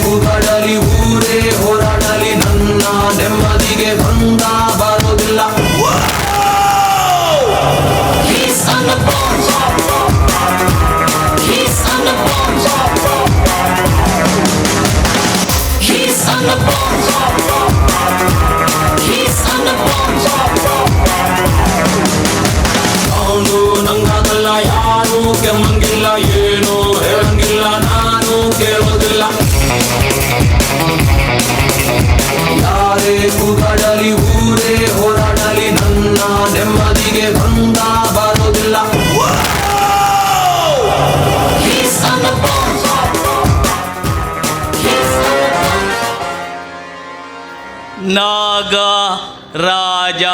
ಕೂಗಾಡಲಿ ಊರೇ ಹೋರಾಡಲಿ ನನ್ನ ನೆಮ್ಮದಿಗೆ ಭಂಗ ಬರೋದಿಲ್ಲ. He's on the board. He's on the board. He's on the board. He's on the board. ಅವನು ನಂಗಾಗಲ್ಲ, ಯಾರು ಕೆಮ್ಮಂಗಿಲ್ಲ, ಏನು ಹೇಳಂಗಿಲ್ಲ, ನಾನು ಕೇಳೋದಿಲ್ಲ. ಯಾರೇ ಕೂಗಾಡಲಿ ಊರೇ ಹೋರಾಡಲಿ ನನ್ನ ನೆಮ್ಮದಿಗೆ ಭಂಗ ಬರೋದಿಲ್ಲ. ನಾಗ ರಾಜ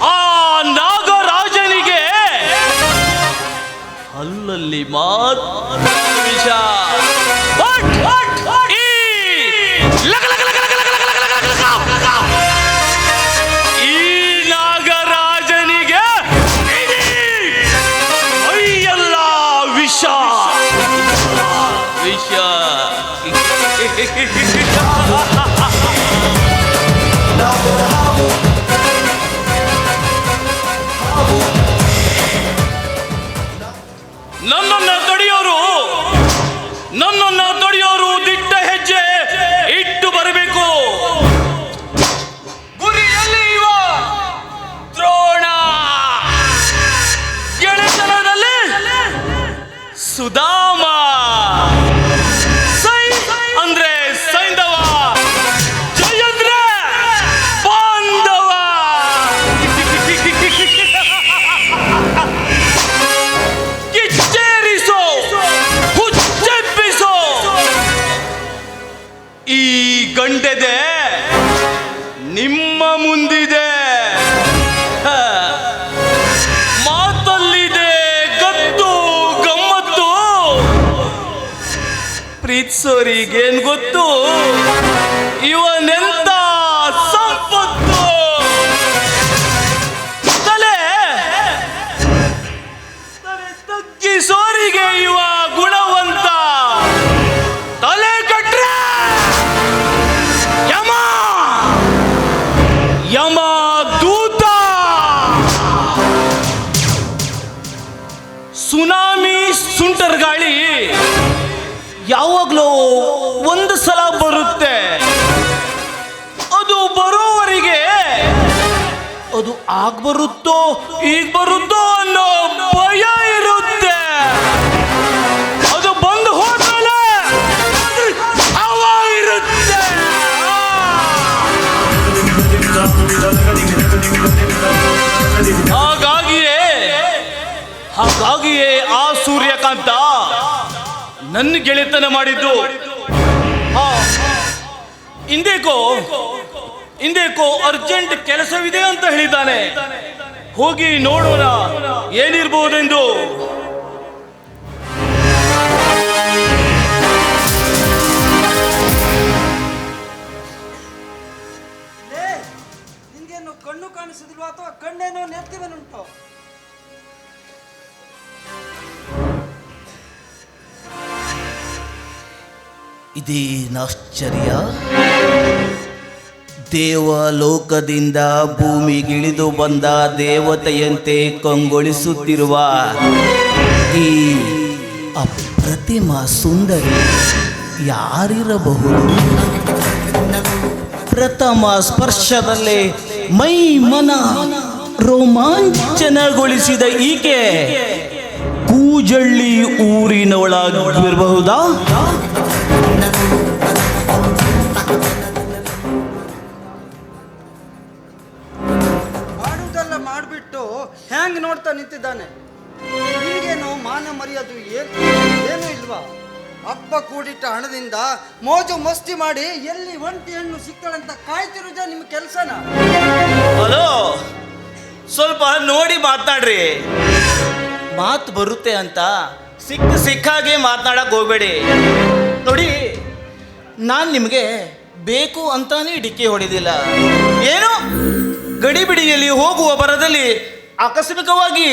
ಆ ನಾಗರಾಜನಿಗೆ ಅಲ್ಲಲ್ಲಿ ಮಾತ್ರ ವಿಷ. ಈ ನಾಗರಾಜನಿಗೆ ಅಯ್ಯಲ್ಲ ವಿಷ ವಿಷ. ನನ್ನನ್ನು ತಡೆಯೋರು ದಿಟ್ಟ ಹೆಜ್ಜೆ ಇಟ್ಟು ಬರಬೇಕು. ಗುರಿಯಲ್ಲಿ ಇವ ದ್ರೋಣ, ಗೆಳೆತನದಲ್ಲಿ ಸುಧಾಮ, ಸೈ ಅಂದ್ರೆ ಸೈಂಧವ, ಜಯ ಅಂದ್ರೆ ಬಾಂಧವ. ಕಿಚ್ಚೇರಿಸೋ, ಹುಚ್ಚೆಬ್ಬಿಸೋ ಈ ಗಂಡೆದೆ ನಿಮ್ಮ ಮುಂದಿದೆ. ಮಾತಲ್ಲಿದೆ ಗತ್ತು ಗಮ್ಮತ್ತು, ಪ್ರೀತಿಸೋರಿಗೇನ್ ಗೊತ್ತು ಇವನೆಂತ ಸಂಪತ್ತು. ತಲೆ ತಗ್ಗಿಸೋರಿಗೆ ಇವ ಗುಣವಂತ, ತಲೆ ಕಟ್ರೆ ಯಮ ಯಮ ದೂತ. ಸುನಾಮಿ ಸುಂಟರ್ ಗಾಳಿ ಯಾವಾಗಲೂ ಒಂದು ಸಲ ಬರುತ್ತೆ. ಅದು ಬರೋವರೆಗೆ ಅದು ಆಗ ಬರುತ್ತೋ ಈಗ ಬರುತ್ತೋ ಅನ್ನೋ ಭಯ ಇರುತ್ತೆ. ಅದು ಬಂದು ಹೋದ್ಮೇಲೆ ಹವ ಇರುತ್ತೆ. ಹಾಗಾಗಿಯೇ ಆ ಸೂರ್ಯಕಾಂತ ನನ್ನ ಗೆಳೆತನ ಮಾಡಿದ್ದು. ಇಂದೇಕೋ ಅರ್ಜೆಂಟ್ ಕೆಲಸವಿದೆ ಅಂತ ಹೇಳಿದ್ದಾನೆ. ಹೋಗಿ ನೋಡೋಣ ಏನಿರ್ಬಹುದೆಂದು. ನಿನ್ಗೇನು ಕಣ್ಣು ಕಾಣಿಸುದಿಲ್ವಾ ಅಥವಾ ಕಣ್ಣೇನೋ ನೆತ್ತಿವನುಂಟು? ಇದೇನಾಶ್ಚರ್ಯ! ದೇವಲೋಕದಿಂದ ಭೂಮಿಗಿಳಿದು ಬಂದ ದೇವತೆಯಂತೆ ಕಂಗೊಳಿಸುತ್ತಿರುವ ಈ ಅಪ್ರತಿಮ ಸುಂದರಿ ಯಾರಿರಬಹುದು? ಪ್ರಥಮ ಸ್ಪರ್ಶದಲ್ಲೇ ಮೈ ಮನ ರೋಮಾಂಚನಗೊಳಿಸಿದ ಈಕೆ ಕೂಜಳ್ಳಿ ಊರಿನವಳಾಗಿರಬಹುದಾ? ಮಾಡುವುದೆಲ್ಲ ಮಾಡಿಬಿಟ್ಟು ಹ್ಯಾಂಗ್ ನೋಡ್ತಾ ನಿಂತಿದ್ದಾನೆ. ನಿನಗೇನು ಮಾನ ಮರ್ಯಾದೆ ಏನೂ ಇಲ್ವಾ? ಹಬ್ಬ ಕೂಡಿಟ್ಟ ಹಣದಿಂದ ಮೋಜು ಮಸ್ತಿ ಮಾಡಿ ಎಲ್ಲಿ ಒಂಟಿ ಹೆಣ್ಣು ಸಿಗ್ತಾಳಂತ ಕಾಯ್ತಿರುವುದೇ ನಿಮ್ಮ ಕೆಲಸನ? ಹಲೋ, ಸ್ವಲ್ಪ ನೋಡಿ ಮಾತನಾಡ್ರಿ. ಮಾತು ಬರುತ್ತೆ ಅಂತ ಸಿಕ್ಕಾಗೆ ಮಾತನಾಡಕ್ ಹೋಗ್ಬೇಡಿ. ನೋಡಿ, ನಾನು ನಿಮಗೆ ಬೇಕು ಅಂತಾನೆ ಡಿಕ್ಕಿ ಹೊಡೆದಿಲ್ಲ. ಏನೋ ಗಡಿಬಿಡಿಯಲ್ಲಿ ಹೋಗುವ ಬರದಲ್ಲಿ ಆಕಸ್ಮಿಕವಾಗಿ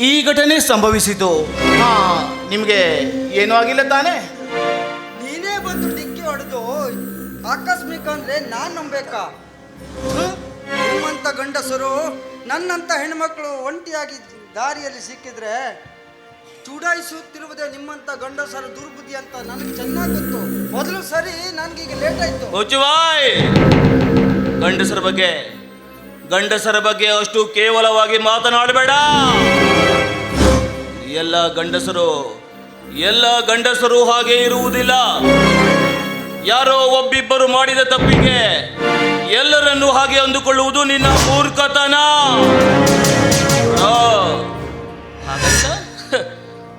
ಈ ಘಟನೆ ಸಂಭವಿಸಿತು. ನಿಮಗೆ ಏನೂ ಆಗಿಲ್ಲ ತಾನೇ? ನೀನೇ ಬಂದು ಡಿಕ್ಕಿ ಹೊಡೆದು ಆಕಸ್ಮಿಕ ಅಂದ್ರೆ ನಾನ್ ನಂಬೇಕಾ? ನಿಮ್ಮಂತ ಗಂಡಸರು ನನ್ನಂತ ಹೆಣ್ಮಕ್ಳು ಒಂಟಿಯಾಗಿ ದಾರಿಯಲ್ಲಿ ಸಿಕ್ಕಿದ್ರೆ ಚುಡಾಯಿಸುತ್ತಿರುವುದೇ ನಿಮ್ಮಂತ ಗಂಡಸರ ದುರ್ಬುದ್ಧಿ ಅಂತ ನನಗೆ ಚೆನ್ನಾಗಿ ಗೊತ್ತು. ಮೊದಲು ಸರಿ, ನನ್ಗೀಗ ಲೇಟ್ ಆಯ್ತು. ಗಂಡಸರ ಬಗ್ಗೆ ಅಷ್ಟು ಕೇವಲವಾಗಿ ಮಾತನಾಡಬೇಡ. ಎಲ್ಲ ಗಂಡಸರು ಹಾಗೆ ಇರುವುದಿಲ್ಲ. ಯಾರೋ ಒಬ್ಬಿಬ್ಬರು ಮಾಡಿದ ತಪ್ಪಿಗೆ ಎಲ್ಲರನ್ನೂ ಹಾಗೆ ಅಂದುಕೊಳ್ಳುವುದು ನಿನ್ನ ಮೂರ್ಖತನ.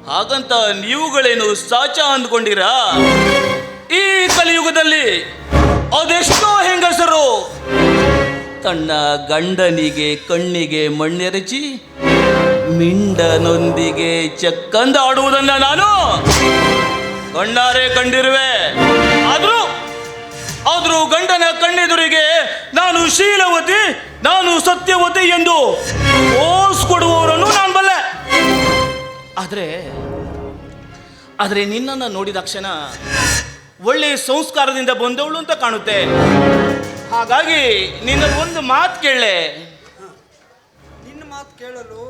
ಹಾಗಂತ ನೀವುಗಳೇನು ಸಾಚ ಅಂದ್ಕೊಂಡಿರಾ? ಈ ಕಲಿಯುಗದಲ್ಲಿ ಅದೆಷ್ಟೋ ಹೆಂಗಸರು ತನ್ನ ಗಂಡನಿಗೆ ಕಣ್ಣಿಗೆ ಮಣ್ಣೆರಚಿ ಮಿಂಡನೊಂದಿಗೆ ಚಕ್ಕಂದಾಡುವುದನ್ನ ನಾನು ಕಣ್ಣಾರೆ ಕಂಡಿರುವೆ. ಆದ್ರೂ ಗಂಡನ ಕಣ್ಣೆದುರಿಗೆ ನಾನು ಶೀಲವತಿ, ನಾನು ಸತ್ಯವತಿ ಎಂದು ಓಸ್ ಕೊಡುವವರನ್ನು ನಾನು ಬಲ್ಲೆ. ಆದರೆ ನಿನ್ನನ್ನು ನೋಡಿದ ಕ್ಷಣ ಒಳ್ಳೆಯ ಸಂಸ್ಕಾರದಿಂದ ಬಂದವಳು ಅಂತ ಕಾಣುತ್ತೆ. ಹಾಗಾಗಿ ನಿನ್ನ ಒಂದು ಮಾತು ಕೇಳೆ. ನಿನ್ನ ಮಾತು ಕೇಳಲು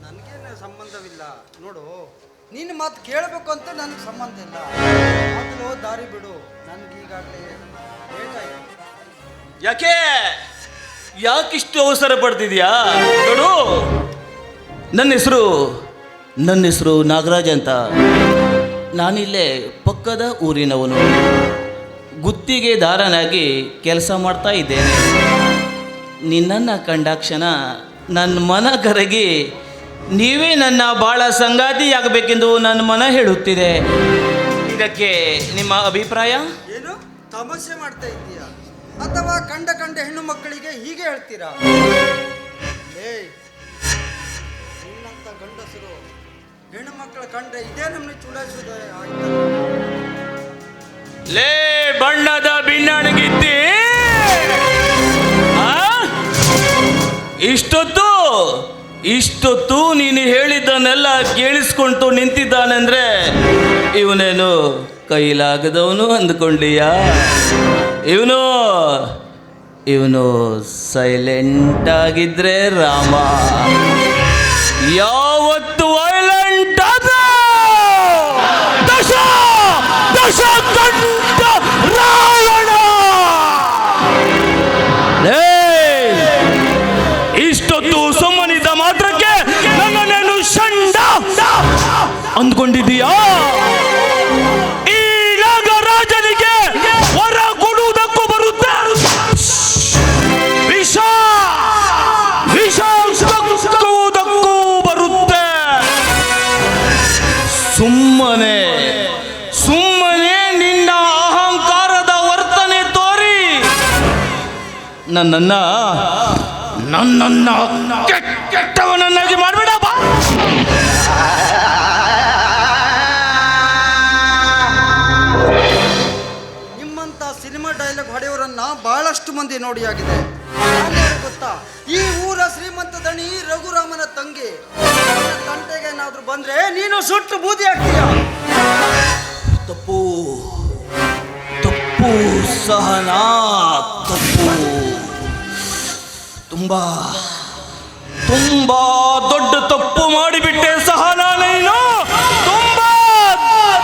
ನನಗೇನು ಸಂಬಂಧವಿಲ್ಲ. ನೋಡು, ನಿನ್ನ ಮಾತು ಕೇಳಬೇಕು ಅಂತ ನನಗೆ ಸಂಬಂಧ ಇಲ್ಲ. ಮೊದಲು ದಾರಿ ಬಿಡು, ನನಗೀಗಾಗಲೇ ಲೇಟ್ ಆಯ್ತು. ಯಾಕಿಷ್ಟು ಅವಸರ ಪಡ್ತಿದ್ಯಾ? ನೋಡು, ನನ್ನ ಹೆಸರು ನಾಗರಾಜ್ ಅಂತ. ನಾನಿಲ್ಲೇ ಪಕ್ಕದ ಊರಿನವನು. ಗುತ್ತಿಗೆದಾರನಾಗಿ ಕೆಲಸ ಮಾಡ್ತಾ ಇದ್ದೇನೆ. ನಿನ್ನನ್ನು ಕಂಡಾಕ್ಷಣ ನನ್ನ ಮನ ಕರಗಿ ನೀವೇ ನನ್ನ ಬಾಳ ಸಂಗಾತಿಯಾಗಬೇಕೆಂದು ನನ್ನ ಮನ ಹೇಳುತ್ತಿದೆ. ಇದಕ್ಕೆ ನಿಮ್ಮ ಅಭಿಪ್ರಾಯ ಏನು? ತಮಾಷೆ ಮಾಡ್ತಾ ಇದ್ದೀಯಾ ಅಥವಾ ಕಂಡ ಹೆಣ್ಣು ಮಕ್ಕಳಿಗೆ ಹೀಗೆ ಹೇಳ್ತೀರಾ? ನಿನ್ನಂತ ಗಂಡಸರು ಹೆಣ್ಣು ಮಕ್ಕಳ ಕಂಡ್ರೆ ಇದೇ ನಮ್ಮನ್ನ ಚೂಡಾಯಿಸೋದು ಆಯ್ತು. ಲೇ ಬಣ್ಣದ ಬಿನ್ನಾಣಗಿದ್ದಿ, ಇಷ್ಟೊತ್ತು ನೀನು ಹೇಳಿದ್ದನ್ನೆಲ್ಲ ಕೇಳಿಸ್ಕೊಂಡು ನಿಂತಿದ್ದಾನೆಂದ್ರೆ ಇವನೇನು ಕೈಲಾಗದವನು ಅಂದ್ಕೊಂಡೀಯಾ? ಇವನು ಸೈಲೆಂಟ್ ಆಗಿದ್ರೆ ರಾಮ, ಯಾವತ್ತು ವೈಲೆಂಟ್ ಆದ ದಶಕಂಠ ರಾವಣ. ಇಷ್ಟೊತ್ತು ಸುಮ್ಮನಿದ್ದ ಮಾತ್ರಕ್ಕೆ ನನ್ನನ್ನೇನು ಷಂಡ ಅಂದ್ಕೊಂಡಿದ್ದೀಯಾ? ಈ ನಾಗರಾಜನಿಗೆ ವರ ಕೊಡುವುದಕ್ಕೂ ಬರುತ್ತೆ ವಿಷ ಕಕ್ಕುವುದಕ್ಕೂ ಬರುತ್ತೆ. ಸುಮ್ಮನೆ ನಿನ್ನ ಅಹಂಕಾರದ ವರ್ತನೆ ತೋರಿ ನನ್ನನ್ನ ಕೆಟ್ಟವನನ್ನಾಗಿ ಮಾಡಬೇಡ. ನಿಮ್ಮಂತ ಸಿನಿಮಾ ಡೈಲಾಗ್ ಹೊಡೆಯವರನ್ನ ಬಹಳಷ್ಟು ಮಂದಿ ನೋಡಿಯಾಗಿದೆ. ಗೊತ್ತಾ, ಈ ಊರ ಶ್ರೀಮಂತ ದಣಿ ರಘುರಾಮನ ತಂಗಿ ತಂಟೆಗೆ ಏನಾದ್ರೂ ಬಂದ್ರೆ ನೀನು ಸುಟ್ಟು ಬೂದಿ ಆಗ್ತೀಯ. ತಪ್ಪು ಸಹನಾ, ತಪ್ಪು. ತುಂಬಾ ದೊಡ್ಡ ತಪ್ಪು ಮಾಡಿಬಿಟ್ಟೆ ಸಹನಾ. ನೀನು ತುಂಬಾ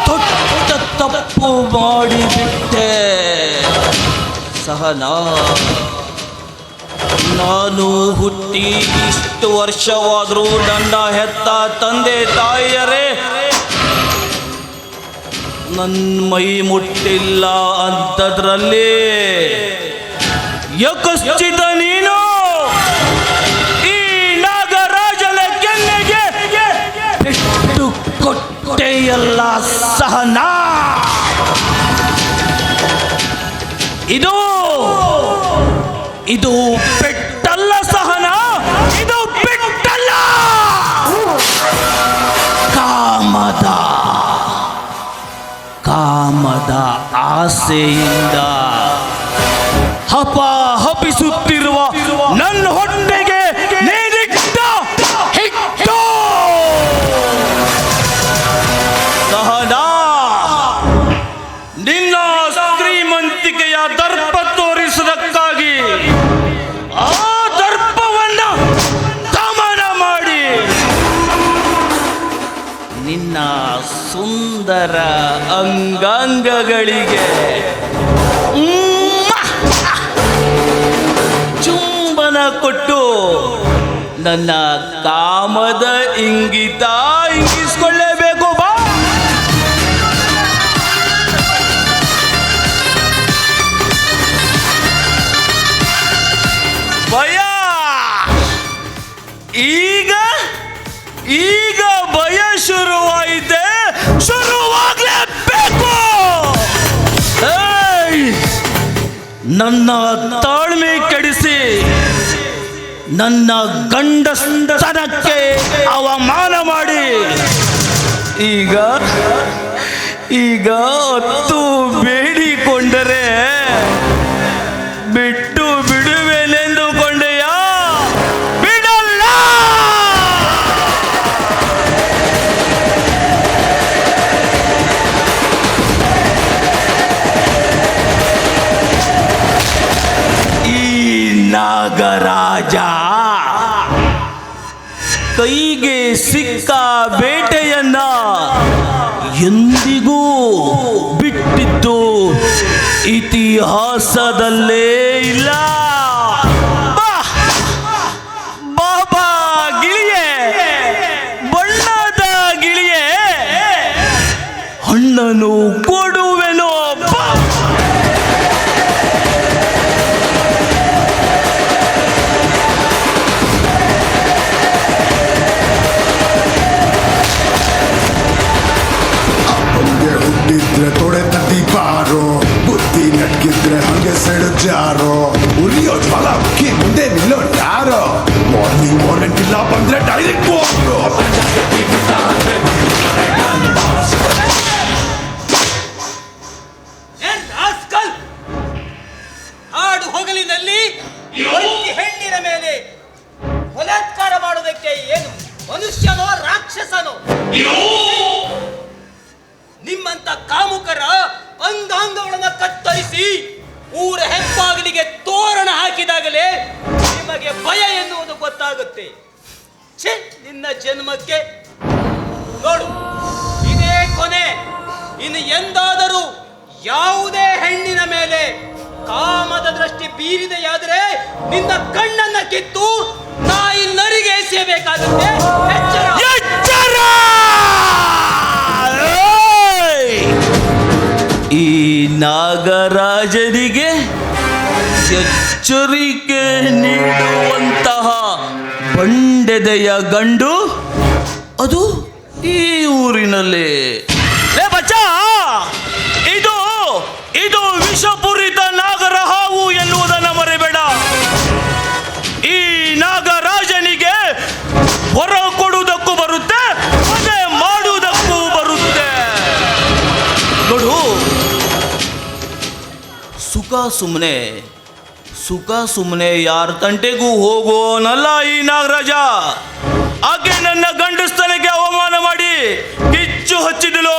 ದೊಡ್ಡ ತಪ್ಪು ಮಾಡಿಬಿಟ್ಟೆ ಸಹನಾ. ನಾನು ಹುಟ್ಟಿ ಇಷ್ಟು ವರ್ಷವಾದರೂ ನನ್ನ ಹೆತ್ತ ತಂದೆ ತಾಯಿಯರೇ ನನ್ನ ಮೈ ಮುಟ್ಟಿಲ್ಲ ಅಂಥದ್ರಲ್ಲಿ ಯಕಶ್ಚಿತ ನೀನು ಈ ನಾಗರಾಜನ ಕೆನ್ನೆಗೆ ಪೆಟ್ಟು ಕೊಟ್ಟೆಯಲ್ಲ ಸಹನಾ. ಇದು ಪೆಟ್ಟಲ್ಲ ಸಹನಾ, ಇದು ಪೆಟ್ಟಲ್ಲ. ಕಾಮದ ಆಸೆಯಿಂದ ಹಪಿಸುತ್ತಿರುವ ನನ್ನ ಹೊಟ್ಟೆಗೆ ನೀಡಿದ್ದ ಸುಂದರ ಅಂಗಾಂಗಗಳಿಗೆ ಚುಂಬನ ಕೊಟ್ಟು ನನ್ನ ಕಾಮದ ಇಂಗಿತ ಇಂಗಿಸ್ಕೊಳ್ಳೇಬೇಕು ಬಾ. ಭಯ ಈಗ ಈಗ ಭಯ ಶುರುವಾಯಿತೆ, ಶುರುವಾಗಲೇಬೇಕು. ನನ್ನ ತಾಳ್ಮೆ ಕೆಡಿಸಿ ನನ್ನ ಗಂಡಸ್ತನಕ್ಕೆ ಅವಮಾನ ಮಾಡಿ ಈಗ ಈಗ ಹೊತ್ತು ಬೇಡಿಕೊಂಡರೆ ಬಿಟ್ಟು ಬಿಡುವೆನೆಂದುಕೊಂಡೆಯಾ? ಬಿಡಲ್ಲ. ಈ ನಾಗರಾಜ ಕೈಗೆ ಸಿಕ್ಕ ಬೇಟೆಯನ್ನ ಎಂದಿಗೂ ಬಿಟ್ಟಿದ್ದು ಇತಿಹಾಸದಲ್ಲೇ ಇಲ್ಲ. ಬಾಬಾ ಗಿಳಿಯೇ, ಬಣ್ಣದ ಗಿಳಿಯೇ, ಹಣ್ಣನ್ನು ಕೊಡುವೆನೋ ಬಾ. ಹುಟ್ಟಿದ್ರೆ ತೊಡೆ ತಟ್ಟಿ ಬಾರೋ, ಬುದ್ಧಿ ನಟ್ಗಿದ್ರೆ ಹಂಗೆ ಸೆಡಜಾರೋ, ಉರಿಯೋ ಜ್ವಾಲ ಮುಖಿ ಮುಂದೆ ನಿಲ್ಲೋ ಯಾರೋ, ಮಾರ್ನಿಂಗ್ ಇಲ್ಲ ಬಂದ್ರೆ ಡೈರೆಕ್ಟ್ ಹೋಗ್ರು. ಹಾಡು ಹೊಗಲಿನಲ್ಲಿ ಹೆಣ್ಣಿನ ಮೇಲೆ ಬಲಾತ್ಕಾರ ಮಾಡೋದಕ್ಕೆ ಏನು ಮನುಷ್ಯನೋ ರಾಕ್ಷಸನೋ? ನಿಮ್ಮಂತ ಕಾಮುಕರ ಅಂಗಾಂಗಗಳನ್ನ ಕತ್ತರಿಸಿ ಊರ ಹೆಬ್ಬಾಗಿಲಿಗೆ ತೋರಣ ಹಾಕಿದಾಗಲೇ ನಿಮಗೆ ಭಯ ಎನ್ನುವುದು ಗೊತ್ತಾಗುತ್ತೆ. ಛೇ, ನಿನ್ನ ಜನ್ಮಕ್ಕೆ ನೋಡು, ಇದೇ ಕೊನೆ. ಇನ್ನು ಎಂದಾದರೂ ಯಾವುದೇ ಹೆಣ್ಣಿನ ಮೇಲೆ ಕಾಮದ ದೃಷ್ಟಿ ಬೀರಿದೆಯಾದರೆ ನಿನ್ನ ಕಣ್ಣನ್ನ ಕಿತ್ತು ನಾಯಿ ನರಿಗೆ ಎಸೆಯಬೇಕಾಗುತ್ತೆ. ಎಚ್ಚರ! ಈ ನಾಗರಾಜನಿಗೆ ಎಚ್ಚರಿಕೆ ನೀಡುವಂತಹ ಬಂಡೆದೆಯ ಗಂಡು ಅದು ಈ ಊರಿನಲ್ಲಿ. ಲೇ ಬಚ್ಚ, ಇದು ಇದು ವಿಷಪೂರಿತ ನಾಗರ ಹಾವು ಎನ್ನುವುದನ್ನು ಮರೆಬೇಡ. ಈ ನಾಗರಾಜನಿಗೆ ಹೊರ ಕೊಡುವುದಕ್ಕೂ ಬರುತ್ತೆ, ಮನೆ ಮಾಡುವುದಕ್ಕೂ ಬರುತ್ತೆ. ನೋಡು, ಸುಖ ಸುಮ್ಮನೆ ಯಾರ ತಂಟೆಗೂ ಹೋಗೋನಲ್ಲ ಈ ನಾಗರಾಜ. ಆಕೆ ನನ್ನ ಗಂಡಸ್ತನಕ್ಕೆ ಅವಮಾನ ಮಾಡಿ ಕಿಚ್ಚು ಹಚ್ಚಿದಳು.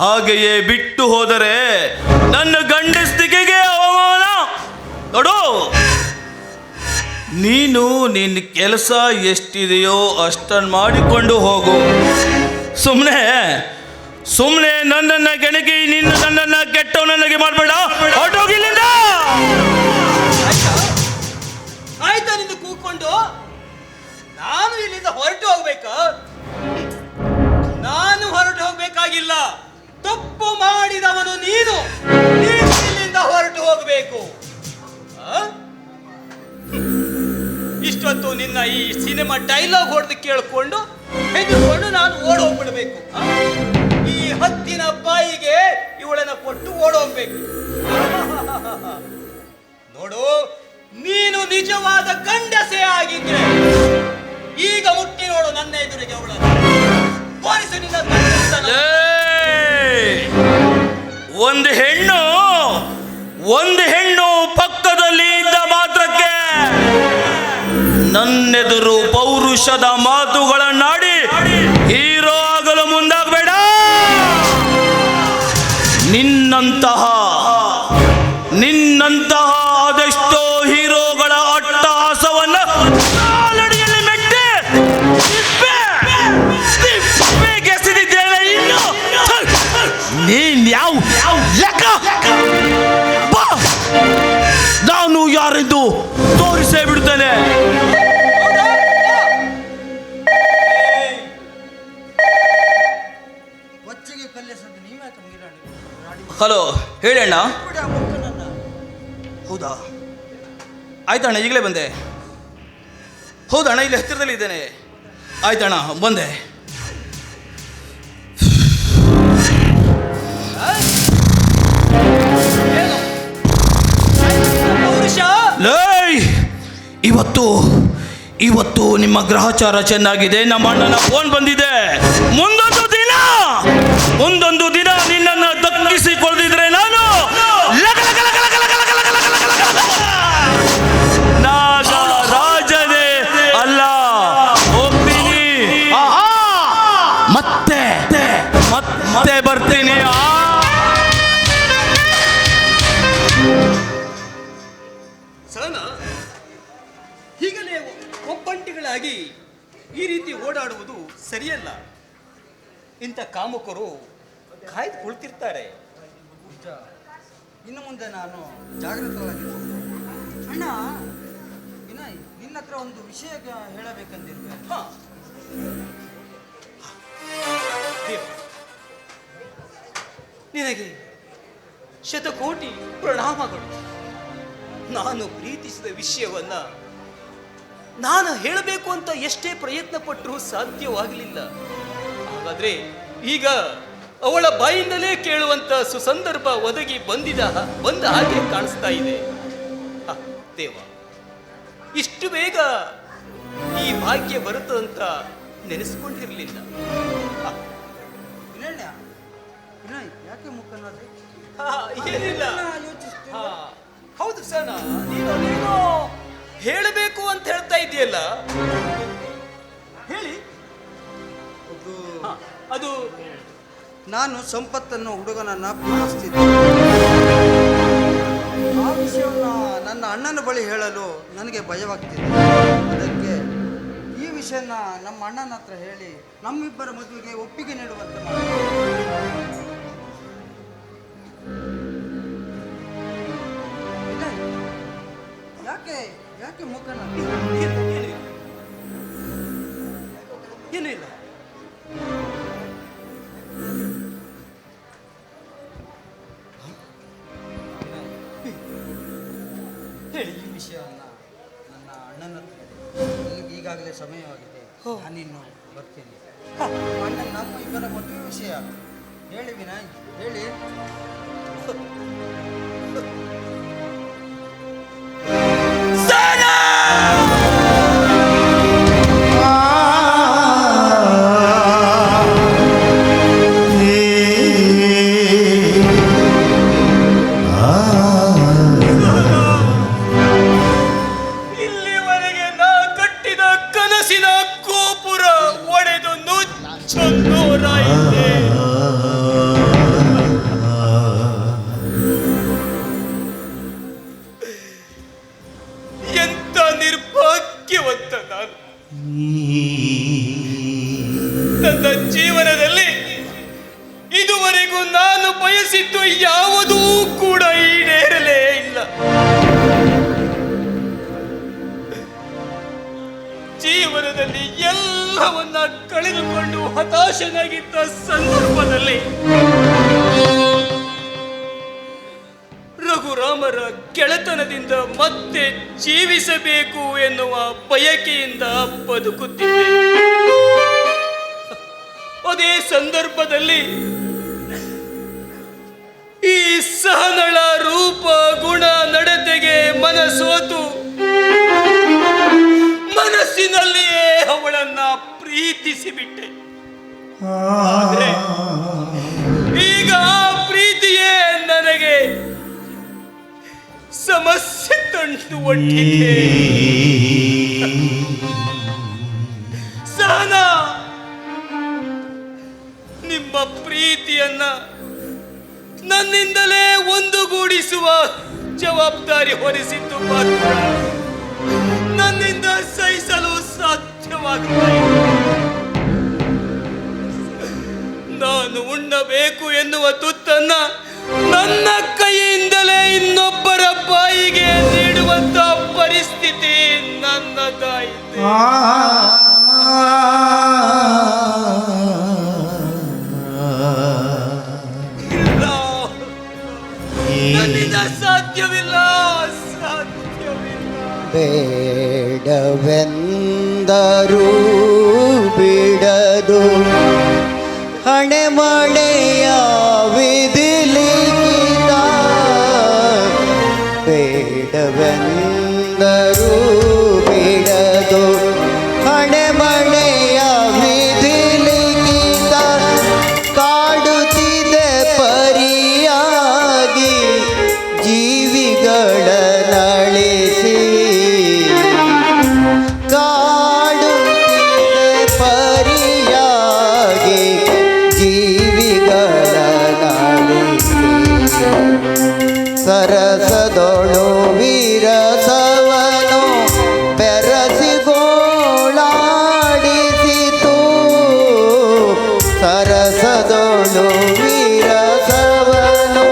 ಹಾಗೆಯೇ ಬಿಟ್ಟು ಹೋದರೆ ನನ್ನ ಗಂಡಸ್ತಿಕೆಗೆ ಅವಮಾನ. ನೋಡು, ನೀನು ನಿನ್ನ ಕೆಲಸ ಎಷ್ಟಿದೆಯೋ ಅಷ್ಟನ್ನು ಮಾಡಿಕೊಂಡು ಹೋಗು. ಸುಮ್ಮನೆ ನನ್ನನ್ನ ಕೆಣಕಿ ನನ್ನನ್ನ ಕೆಟ್ಟವನನ್ನಾಗಿ ಮಾಡಬೇಡ. ಹೊರಟೋಗಿಲ್ಲಿಂದ. ಆಯ್ತಾ ನಿಂದು ಕೂತ್ಕೊಂಡು? ನಾನು ಇಲ್ಲಿಂದ ಹೊರಟು ಹೋಗ್ಬೇಕಾ? ನಾನು ಹೊರಟು ಹೋಗ್ಬೇಕಾಗಿಲ್ಲ. ತಪ್ಪು ಮಾಡಿದವನು ನೀನು ಇಲ್ಲಿಂದ ಹೊರಟು ಹೋಗಬೇಕು. ಇಷ್ಟೊತ್ತು ನಿನ್ನ ಈ ಸಿನಿಮಾ ಡೈಲಾಗ್ ಹೊಡೆದು ಕೇಳಿಕೊಂಡು ಹೆದರ್ಕೊಂಡು ನಾನು ಓಡೋಗ್ಬಿಡ್ಬೇಕು. ಈ ಹತ್ತಿನ ಬಾಯಿಗೆ ಇವಳನ್ನ ಕೊಟ್ಟು ಓಡೋಗ್ಬೇಕು. ನೋಡು, ನೀನು ನಿಜವಾದ ಗಂಡಸೇ ಆಗಿದ್ರೆ ಈಗ ಮುಟ್ಟಿ ನೋಡು ನನ್ನ ಎದುರಿಗೆ ಅವಳನ್ನು. ತೋರಿಸು ನಿನ್ನ ಗಂಡಸನ. ಒಂದು ಹೆಣ್ಣು ಪಕ್ಕದಲ್ಲಿ ಇದ್ದ ಮಾತ್ರಕ್ಕೆ ನನ್ನೆದುರು ಪೌರುಷದ ಮಾತುಗಳನ್ನಾಡಿ ಹೀರೋ ಆಗಲು ಮುಂದಾಗಬೇಡ. ನಿನ್ನಂತಹ ಅದೆಷ್ಟೋ ಹೀರೋಗಳ ಅಟ್ಟಹಾಸವನ್ನ ಕಾಲಡಿಯಲ್ಲಿ ಮೆಟ್ಟಿ ಗೆಸಿದಿದ್ದೇನೆ ಹಲೋ ಹೇಳಣ್ಣ. ಬಿಡಿ ಆ ಮುಖನನ್ನ. ಹೌದಾ, ಆಯ್ತಣ್ಣ, ಈಗಲೇ ಬಂದೆ. ಹೌದಣ್ಣ, ಇಲ್ಲಿ ಹತ್ತಿರದಲ್ಲಿ ಇದ್ದೇನೆ. ಆಯ್ತಣ್ಣ, ಬಂದೆ. ಲೈ, ಇವತ್ತು ನಿಮ್ಮ ಗ್ರಹಚಾರ ಚೆನ್ನಾಗಿದೆ. ನಮ್ಮ ಅಣ್ಣನ ಫೋನ್ ಬಂದಿದೆ. ಮುಂದೊಂದು ದಿನ ನಿನ್ನನ್ನು ದಕ್ಕಿಸಿಕೊಳ್ಳದಿದ್ರೆ ನಾನು ನಾಗ ರಾಜನೇ ಅಲ್ಲ, ಹೋಗ್ತೀನಿ. ಮತ್ತೆ ಬರ್ತೀನಿ. ಸಹನ, ಹೀಗಲೇ ಒಬ್ಬಂಟಿಗಳಾಗಿ ಈ ರೀತಿ ಓಡಾಡುವುದು ಸರಿಯಲ್ಲ. ಇಂಥ ಕಾಮುಕರು ಕಾಯ್ದು ಕುಳಿತಿರ್ತಾರೆ. ಇನ್ನು ಮುಂದೆ ನಾನು ಜಾಗೃತವಾಗಿರ್ತೀನಿ. ಅಣ್ಣ, ವಿನಯ್, ನಿನ್ನ ಹತ್ರ ಒಂದು ವಿಷಯ ಹೇಳಬೇಕಂದಿರುವೆ. ದೇವ, ನಿನಗೆ ಶತಕೋಟಿ ಪ್ರಣಾಮಗಳು. ನಾನು ಪ್ರೀತಿಸಿದ ವಿಷಯವನ್ನ ನಾನು ಹೇಳಬೇಕು ಅಂತ ಎಷ್ಟೇ ಪ್ರಯತ್ನ ಪಟ್ಟರೂ ಸಾಧ್ಯವಾಗಲಿಲ್ಲ. ಹಾಗಾದ್ರೆ ಈಗ ಅವಳ ಬಾಯಿಂದಲೇ ಕೇಳುವಂತ ಸುಸಂದರ್ಭ ಒದಗಿ ಬಂದ ಹಾಗೆ ಕಾಣಿಸ್ತಾ ಇದೆ. ದೇವ, ಇಷ್ಟು ಬೇಗ ಈ ಭಾಗ್ಯ ಬರುತ್ತಂತ ನೆನೆಸ್ಕೊಂಡಿರಲಿಲ್ಲ. ವಿನಯ್, ಯಾಕೆ ಮುಖನಾದ್ರೆ ಏನಿಲ್ಲ. ಹೌದು ಸರ್, ನೀನು ಹೇಳಬೇಕು ಅಂತ ಹೇಳ್ತಾ ಇದೆಯಲ್ಲ, ಹೇಳಿ. ಅದು ನಾನು ಸಂಪತ್ತನ್ನು ಹುಡುಗನನ್ನ ಪ್ರೀತಿಸ್ತಿದ್ದೆ. ಆ ವಿಷಯವನ್ನ ನನ್ನ ಅಣ್ಣನ ಬಳಿ ಹೇಳಲು ನನಗೆ ಭಯವಾಗ್ತಿದೆ. ಅದಕ್ಕೆ ಈ ವಿಷಯನ ನಮ್ಮ ಅಣ್ಣನ ಹತ್ರ ಹೇಳಿ ನಮ್ಮಿಬ್ಬರ ಮದುವೆಗೆ ಒಪ್ಪಿಗೆ ನೀಡುವಂತೆ ಮಾಡಿ. ಯಾಕೆ ಮುಖನ ಏನೂ ಇಲ್ಲ. ಹೇಳಿ, ಈ ವಿಷಯವನ್ನ ನನ್ನ ಅಣ್ಣನ ಹತ್ರ ನನಗೆ ಈಗಾಗಲೇ ಸಮಯವಾಗಿದೆ. ನಾನಿನ್ನು ಬರ್ತೀನಿ. ಅಣ್ಣ, ನಮ್ಮ ಇಬ್ಬರ ಮದುವೆ ವಿಷಯ ಹೇಳಿ ವಿನಯ್, ಹೇಳಿ. ಇಲ್ಲಿವರೆಗೆ ನಾ ಕಟ್ಟಿದ ಕನಸಿನ ಗೋಪುರ ಒಡೆದು ನುಚ್ಚೊಂದೋರಾಯಿತೆ. ಎಂತ ನಿರ್ಭಾಗ್ಯವಂತ ನಾನು. ನನ್ನ ಜೀವನದಲ್ಲಿ ಇದುವರೆಗೂ ನಾನು ಬಯಸಿದ್ದು ಯಾವುದೂ ಕೂಡ ಈಡೇರಲೇ ಇಲ್ಲ. ಜೀವನದಲ್ಲಿ ಎಲ್ಲವನ್ನ ಕಳೆದುಕೊಂಡು ಹತಾಶನಾಗಿದ್ದ ಸಂದರ್ಭದಲ್ಲಿ ರಘುರಾಮರ ಗೆಳೆತನದಿಂದ ಮತ್ತೆ ಜೀವಿಸಬೇಕು ಎನ್ನುವ ಬಯಕೆಯಿಂದ ಬದುಕುತ್ತಿದ್ದೆ. ಅದೇ ಸಂದರ್ಭದಲ್ಲಿ ಈ ಸಹನಳ ರೂಪ ಗುಣ ನಡತೆಗೆ ಮನಸೋತು ಮನಸ್ಸಿನಲ್ಲಿಯೇ ಅವಳನ್ನ ಪ್ರೀತಿಸಿಬಿಟ್ಟೆ. ಆದ್ರೆ ಈಗ ಆ ಪ್ರೀತಿಯೇ ನನಗೆ ಸಮಸ್ಯೆ ತಂದು ಒಟ್ಟಿದೆ. ಸಹನ, ನಿಮ್ಮ ಪ್ರೀತಿಯನ್ನ ನನ್ನಿಂದಲೇ ಒಂದುಗೂಡಿಸುವ ಜವಾಬ್ದಾರಿ ಹೊರಿಸಿದ್ದು ಮಾತ್ರ ನನ್ನಿಂದ ಸಹಿಸಲು ಸಾಧ್ಯವಾಗುತ್ತಿಲ್ಲ. ನಾನು ಉಣ್ಣಬೇಕು ಎನ್ನುವ ತುತ್ತನ್ನ ನನ್ನ ಕೈಯಿಂದಲೇ ಇನ್ನೊಬ್ಬರ ಬಾಯಿಗೆ ನೀಡುವಂತ ಪರಿಸ್ಥಿತಿ ನನ್ನದಾಯಿತು. ಇಲ್ಲ, ಬೇಡವೆಂದರೂ ಬಿಡದು ಹಣೆ ಮಳೆಯ ವಿಧಿಲಿಖಿತ ಬೇಡವೆಂದರೂ ಬಿಡದು ಹಣೆ ಮಳೆಯ ವಿಧಿಲಿಖಿತ ಕಾಡುತ್ತಿದೆ ಪರಿಯಾಗಿ ಜೀವಿಗಳ ನಳಿಸಿ ಕಾಡುತ್ತಿದೆ ಪರಿಯಾಗಿ ಜೀವಿಗಳ ನಳಿಸಿ ಸರಸದೊಳು ವಿರಸವನು ಬೆರಸಿಗೋಳಾಡಿಸಿತು ಸರಸದೊಳು ವಿರಸವನು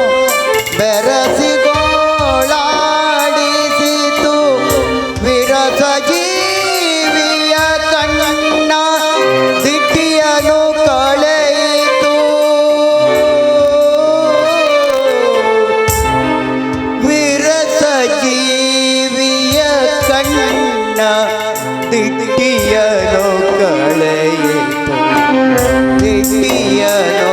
ಬೆರಸಿಗೋಳಾಡಿಸಿತು ವಿರಸ ಜೀವಿಯ ಕಣ್ಣ ದಿಟ್ಟಿಯನು ಕಳೆಯಿತು ವಿರಸ ಜೀವಿಯ ಕಣ್ಣ ದಿಟ್ಟಿಯನು ಕಳೆಯಿತು ದಿಟ್ಟಿಯನು